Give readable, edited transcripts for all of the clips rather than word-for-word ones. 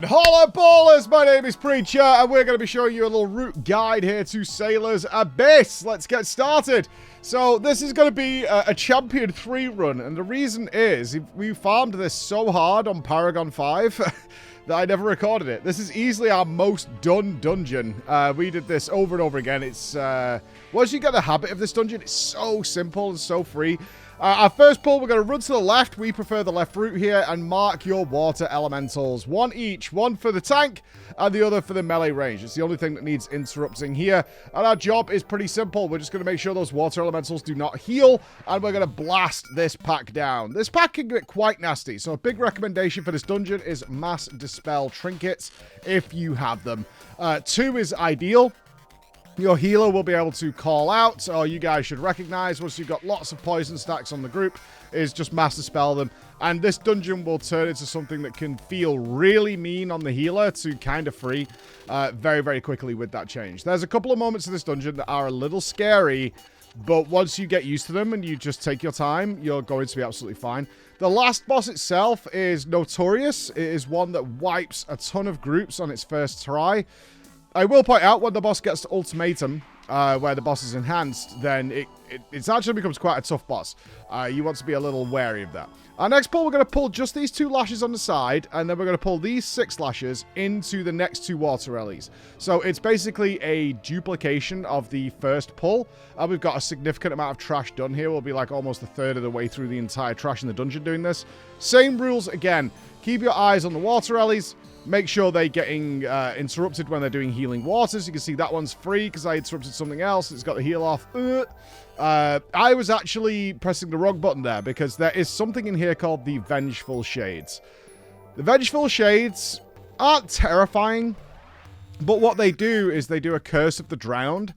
Hello ballers, my name is Preacher and we're going to be showing you a little route guide here to Sailor's Abyss. Let's get started. So this is going to be a Champion 3 run, and the reason is we farmed this so hard on Paragon 5 that I never recorded it. This is easily our most done dungeon. We did this over and over again. It's once you get the habit of this dungeon, it's so simple and so free. Our first pull, we're going to run to the left. We prefer the left route here, and mark your water elementals. One each. One for the tank and the other for the melee range. It's the only thing that needs interrupting here. And our job is pretty simple. We're just going to make sure those water elementals do not heal, and we're going to blast this pack down. This pack can get quite nasty, so a big recommendation for this dungeon is mass dispel trinkets if you have them. 2 is ideal. Your healer will be able to call out, or you guys should recognize once you've got lots of poison stacks on the group, is just mass dispel them. And this dungeon will turn into something that can feel really mean on the healer to kind of free very, very quickly with that change. There's a couple of moments in this dungeon that are a little scary, but once you get used to them and you just take your time, you're going to be absolutely fine. The last boss itself is notorious. It is one that wipes a ton of groups on its first try. I will point out, when the boss gets to Ultimatum, where the boss is enhanced, then it actually becomes quite a tough boss. You want to be a little wary of that. Our next pull, we're going to pull just these 2 lashes on the side, and then we're going to pull these 6 lashes into the next 2 water rallies. So it's basically a duplication of the first pull. We've got a significant amount of trash done here. We'll be like almost a third of the way through the entire trash in the dungeon doing this. Same rules again. Keep your eyes on the water rallies. Make sure they're getting interrupted when they're doing healing waters. You can see that one's free because I interrupted something else. It's got the heal off. I was actually pressing the wrong button there because there is something in here called the Vengeful Shades. The Vengeful Shades aren't terrifying, but what they do is they do a Curse of the Drowned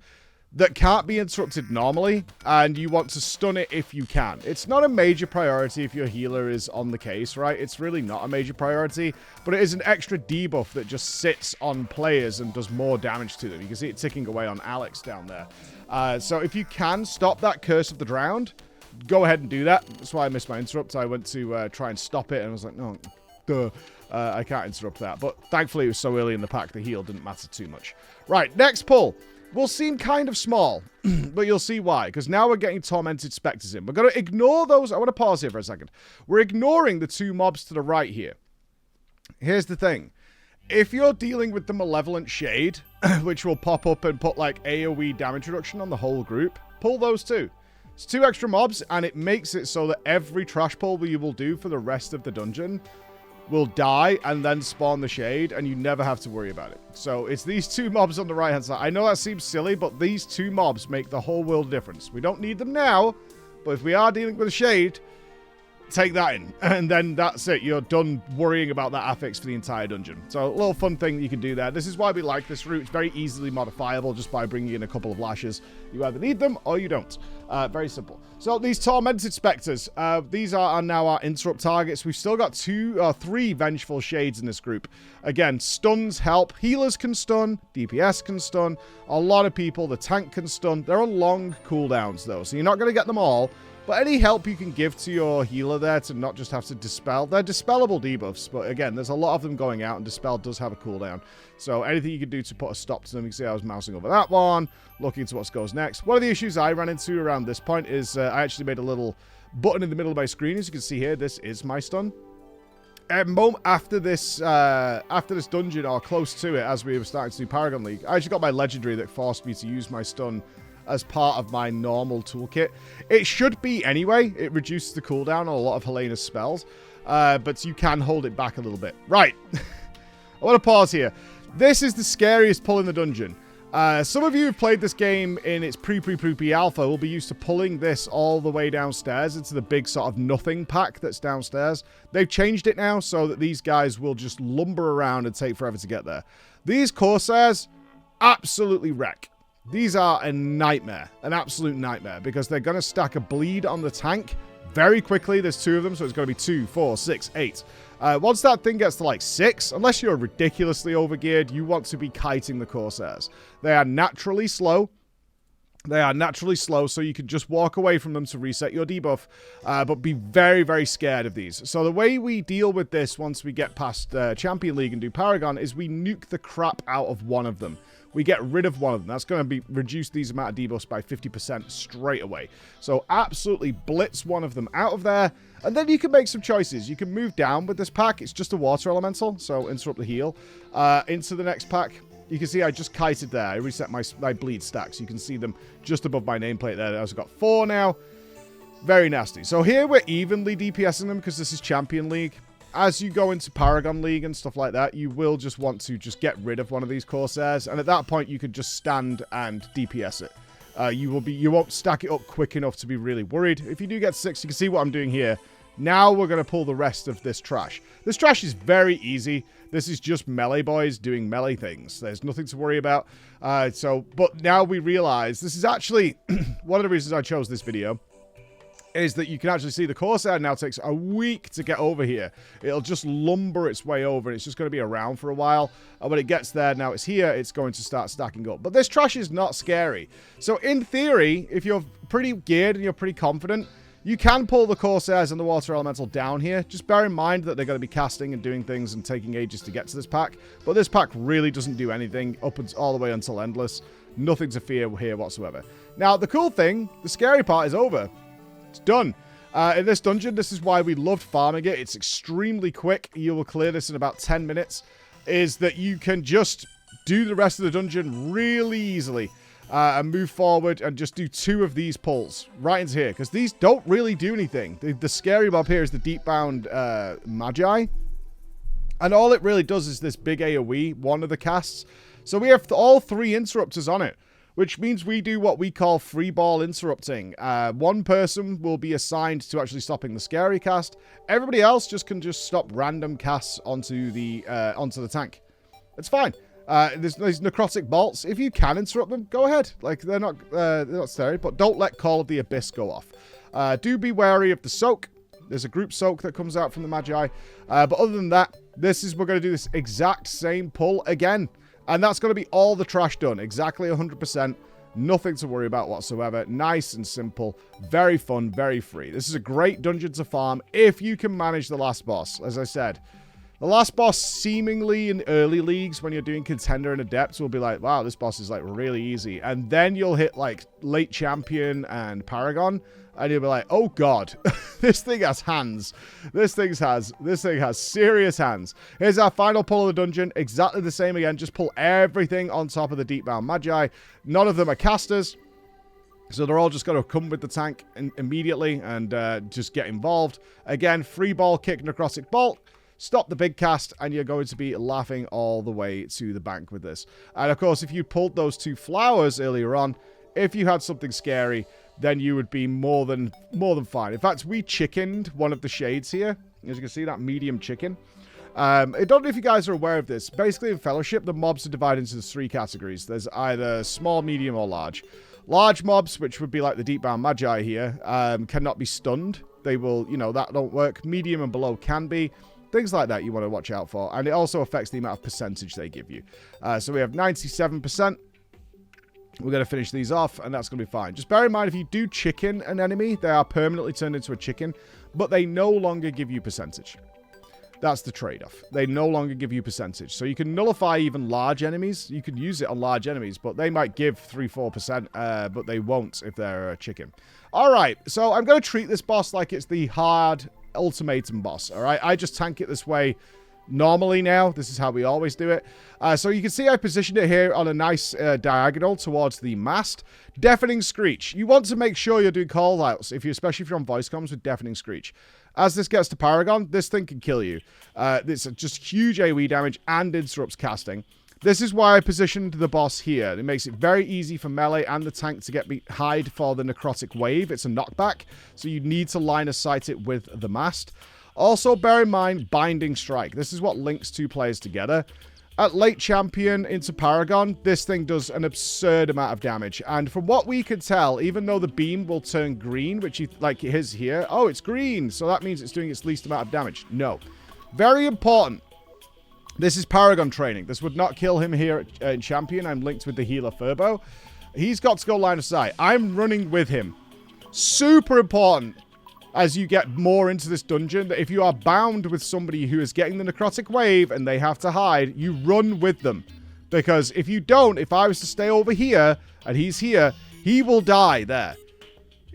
that can't be interrupted normally, and you want to stun it if you can. It's not a major priority if your healer is on the case, right? It's really not a major priority, but it is an extra debuff that just sits on players and does more damage to them. You can see it ticking away on Alex down there. So if you can stop that Curse of the Drowned, go ahead and do that. That's why I missed my interrupt. I went to try and stop it, and I was like, no, duh. I can't interrupt that. But thankfully, it was so early in the pack, the heal didn't matter too much. Right, next pull will seem kind of small, but you'll see why, because now we're getting Tormented Spectres in. We're going to ignore those. I want to pause here for a second. We're ignoring the 2 mobs to the right here. Here's the thing. If you're dealing with the Malevolent Shade, which will pop up and put like AoE damage reduction on the whole group, pull those 2. It's 2 extra mobs, and it makes it so that every trash pull you will do for the rest of the dungeon will die and then spawn the shade, and you never have to worry about it. So it's these 2 mobs on the right hand side. I know that seems silly, but these 2 mobs make the whole world difference. We don't need them now, but if we are dealing with a shade, take that in, and then that's it. You're done worrying about that affix for the entire dungeon. So a little fun thing you can do there. This is why we like this route. It's very easily modifiable just by bringing in a couple of lashes. You either need them or you don't. Very simple. So these Tormented Spectres, these are now our interrupt targets. We've still got 2 or 3 Vengeful Shades in this group. Again, stuns help. Healers can stun. DPS can stun. A lot of people, the tank can stun. They're on long cooldowns though, so you're not going to get them all. But any help you can give to your healer there to not just have to dispel. They're dispellable debuffs, but again, there's a lot of them going out, and dispel does have a cooldown. So anything you can do to put a stop to them. You can see I was mousing over that one, looking to what goes next. One of the issues I ran into around this point is I actually made a little button in the middle of my screen. As you can see here, this is my stun. After this dungeon, or close to it, as we were starting to do Paragon League, I actually got my legendary that forced me to use my stun as part of my normal toolkit. It should be anyway. It reduces the cooldown on a lot of Helena's spells, but you can hold it back a little bit. Right. I want to pause here. This is the scariest pull in the dungeon. Some of you who've played this game in its pre alpha will be used to pulling this all the way downstairs into the big sort of nothing pack that's downstairs. They've changed it now so that these guys will just lumber around and take forever to get there. These Corsairs absolutely wreck. These are a nightmare, an absolute nightmare, because they're going to stack a bleed on the tank very quickly. There's 2 of them, so it's going to be 2, 4, 6, 8. Once that thing gets to like 6, unless you're ridiculously overgeared, you want to be kiting the Corsairs. They are naturally slow. They are naturally slow, so you can just walk away from them to reset your debuff, but be very, very scared of these. So the way we deal with this once we get past Champion League and do Paragon is we nuke the crap out of one of them. We get rid of one of them. That's going to reduce these amount of debuffs by 50% straight away. So absolutely blitz one of them out of there, and then you can make some choices. You can move down with this pack. It's just a water elemental, so interrupt the heal. Into the next pack. You can see I just kited there. I reset my bleed stacks. You can see them just above my nameplate there. I've got 4 now. Very nasty. So here we're evenly DPSing them because this is Champion League. As you go into Paragon League and stuff like that, you will just want to just get rid of one of these Corsairs. And at that point, you can just stand and DPS it. You won't stack it up quick enough to be really worried. If you do get 6, you can see what I'm doing here. Now we're going to pull the rest of this trash. This trash is very easy. This is just melee boys doing melee things. There's nothing to worry about. But now we realize this is actually one of the reasons I chose this video is that you can actually see the Corsair now takes a week to get over here. It'll just lumber its way over, and it's just going to be around for a while. And when it gets there, now it's here, it's going to start stacking up. But this trash is not scary. So in theory, if you're pretty geared and you're pretty confident, you can pull the Corsairs and the Water Elemental down here. Just bear in mind that they're going to be casting and doing things and taking ages to get to this pack. But this pack really doesn't do anything all the way until Endless. Nothing to fear here whatsoever. Now, the cool thing, the scary part is over. It's done. In this dungeon, this is why we loved farming it. It's extremely quick. You will clear this in about 10 minutes. Is that you can just do the rest of the dungeon really easily. And move forward and just do 2 of these pulls right into here. Because these don't really do anything. The scary mob here is the Deep-Bound Magi. And all it really does is this big AoE, one of the casts. So we have all 3 interrupters on it. Which means we do what we call free ball interrupting. One person will be assigned to actually stopping the scary cast. Everybody else can stop random casts onto the tank. It's fine. There's necrotic bolts. If you can interrupt them, go ahead. Like, they're not scary, but don't let Call of the Abyss go off. Do be wary of the soak. There's a group soak that comes out from the Magi. But other than that, we're going to do this exact same pull again. And that's going to be all the trash done. Exactly 100%. Nothing to worry about whatsoever. Nice and simple. Very fun. Very free. This is a great dungeon to farm if you can manage the last boss. As I said, the last boss seemingly in early leagues when you're doing Contender and Adept will be like, wow, this boss is like really easy. And then you'll hit like late Champion and Paragon. And you'll be like, oh god, this thing has hands. This thing has serious hands. Here's our final pull of the dungeon. Exactly the same again. Just pull everything on top of the Deep-Bound Magi. None of them are casters. So they're all just going to come with the tank immediately and just get involved. Again, free ball, kick, necrotic bolt. Stop the big cast, and you're going to be laughing all the way to the bank with this. And of course, if you pulled those 2 flowers earlier on, if you had something scary, then you would be more than fine. In fact, we chickened one of the shades here. As you can see, that medium chicken. I don't know if you guys are aware of this. Basically, in Fellowship, the mobs are divided into 3 categories. There's either small, medium, or large. Large mobs, which would be like the Deep-Bound Magi here, cannot be stunned. They will, that don't work. Medium and below can be. Things like that you want to watch out for. And it also affects the amount of percentage they give you. So we have 97%. We're going to finish these off, and that's going to be fine. Just bear in mind, if you do chicken an enemy, they are permanently turned into a chicken, but they no longer give you percentage. That's the trade-off. They no longer give you percentage. So you can nullify even large enemies. You can use it on large enemies, but they might give 3-4%, but they won't if they're a chicken. All right, so I'm going to treat this boss like it's the hard ultimatum boss, all right? I just tank it this way normally now. This is how we always do it. So you can see I positioned it here on a nice diagonal towards the mast. Deafening Screech. You want to make sure you're doing call-outs, especially if you're on voice comms with Deafening Screech. As this gets to Paragon, this thing can kill you. It's just huge AoE damage and interrupts casting. This is why I positioned the boss here. It makes it very easy for melee and the tank to hide for the necrotic wave. It's a knockback, so you need to line of sight it with the mast. Also, bear in mind Binding Strike. This is what links 2 players together. At late Champion into Paragon, this thing does an absurd amount of damage. And from what we can tell, even though the beam will turn green, which like it is here, oh, it's green, so that means it's doing its least amount of damage. No. Very important. This is Paragon training. This would not kill him here in Champion. I'm linked with the healer Furbo. He's got to go line of sight. I'm running with him. Super important as you get more into this dungeon that if you are bound with somebody who is getting the necrotic wave and they have to hide, you run with them. Because if you don't, if I was to stay over here and he's here, he will die there.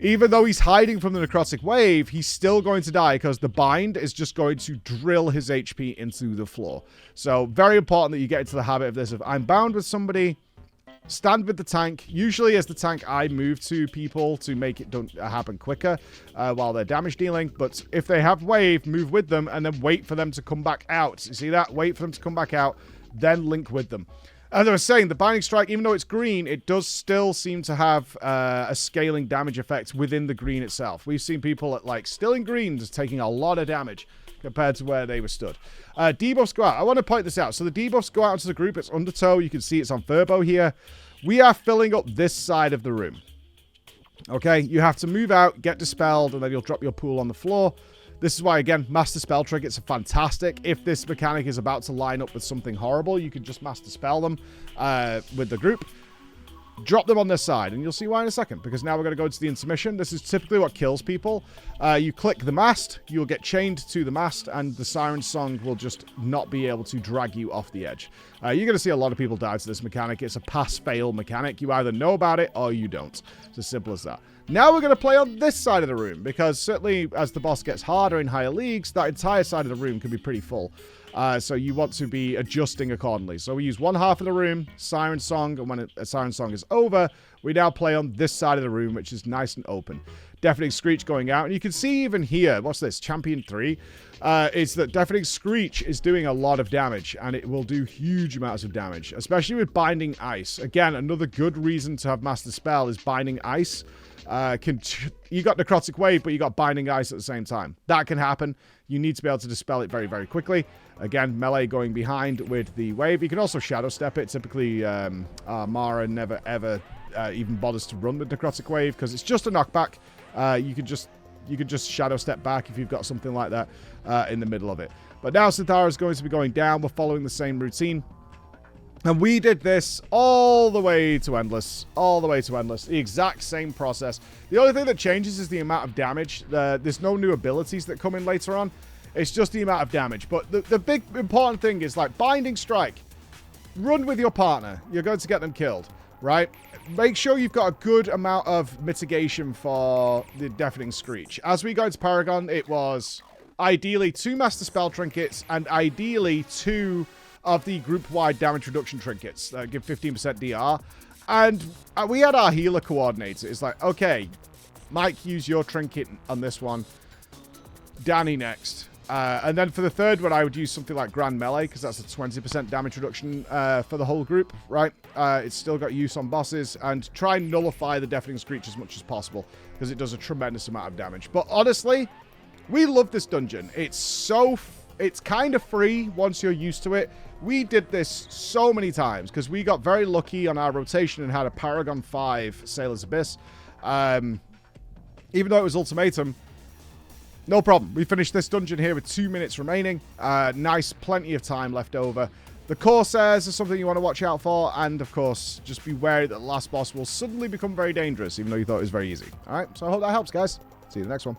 Even though he's hiding from the necrotic wave, he's still going to die because the bind is just going to drill his HP into the floor. So very important that you get into the habit of this. If I'm bound with somebody, stand with the tank. Usually as the tank, I move to people to make it happen quicker while they're damage dealing. But if they have wave, move with them and then wait for them to come back out. You see that? Wait for them to come back out, then link with them. As I was saying, the Binding Strike, even though it's green, it does still seem to have a scaling damage effect within the green itself. We've seen people at, like, still in green just taking a lot of damage compared to where they were stood. Debuffs go out. I want to point this out. So the debuffs go out into the group. It's Undertow. You can see it's on Furbo here. We are filling up this side of the room. Okay? You have to move out, get dispelled, and then you'll drop your pool on the floor. This is why, again, Master Spell Trinkets are fantastic. If this mechanic is about to line up with something horrible, you can just Master Spell them with the group. Drop them on their side, and you'll see why in a second, because now we're going to go into the intermission. This is typically what kills people. You click the mast, you'll get chained to the mast, and the Siren Song will just not be able to drag you off the edge. You're going to see a lot of people die to this mechanic. It's a pass-fail mechanic. You either know about it or you don't. It's as simple as that. Now we're going to play on this side of the room, because certainly as the boss gets harder in higher leagues, that entire side of the room can be pretty full. So you want to be adjusting accordingly. So we use one half of the room, Siren Song, and when a Siren Song is over, we now play on this side of the room, which is nice and open. Deafening Screech going out, and you can see even here, what's this, Champion 3, is that Deafening Screech is doing a lot of damage, and it will do huge amounts of damage, especially with Binding Ice. Again, another good reason to have Master Spell is Binding Ice. You got Necrotic Wave, but you got Binding Ice at the same time. That can happen. You need to be able to dispel it very, very quickly. Again, melee going behind with the wave. You can also Shadow Step it. Typically, Mara never, ever even bothers to run with Necrotic Wave because it's just a knockback. You could just Shadow Step back if you've got something like that in the middle of it. But now Synthara is going to be going down. We're following the same routine. And we did this all the way to Endless. All the way to Endless. The exact same process. The only thing that changes is the amount of damage. There's no new abilities that come in later on. It's just the amount of damage. But the big important thing is, like, Binding Strike. Run with your partner. You're going to get them killed, right? Make sure you've got a good amount of mitigation for the Deafening Screech. As we go into Paragon, it was ideally 2 Master Spell Trinkets and ideally 2 of the group-wide damage reduction trinkets that give 15% DR. And we had our healer coordinator. It's like, okay, Mike, use your trinket on this one. Danny next. And then for the third one, I would use something like Grand Melee, because that's a 20% damage reduction for the whole group, right? It's still got use on bosses, and try and nullify the Deafening Screech as much as possible, because it does a tremendous amount of damage. But honestly, we love this dungeon. It's kind of free once you're used to it. We did this so many times because we got very lucky on our rotation and had a Paragon 5 Sailor's Abyss. Even though it was Ultimatum, no problem. We finished this dungeon here with 2 minutes remaining. Nice, plenty of time left over. The Corsairs are something you want to watch out for. And, of course, just be wary that the last boss will suddenly become very dangerous, even though you thought it was very easy. All right, so I hope that helps, guys. See you in the next one.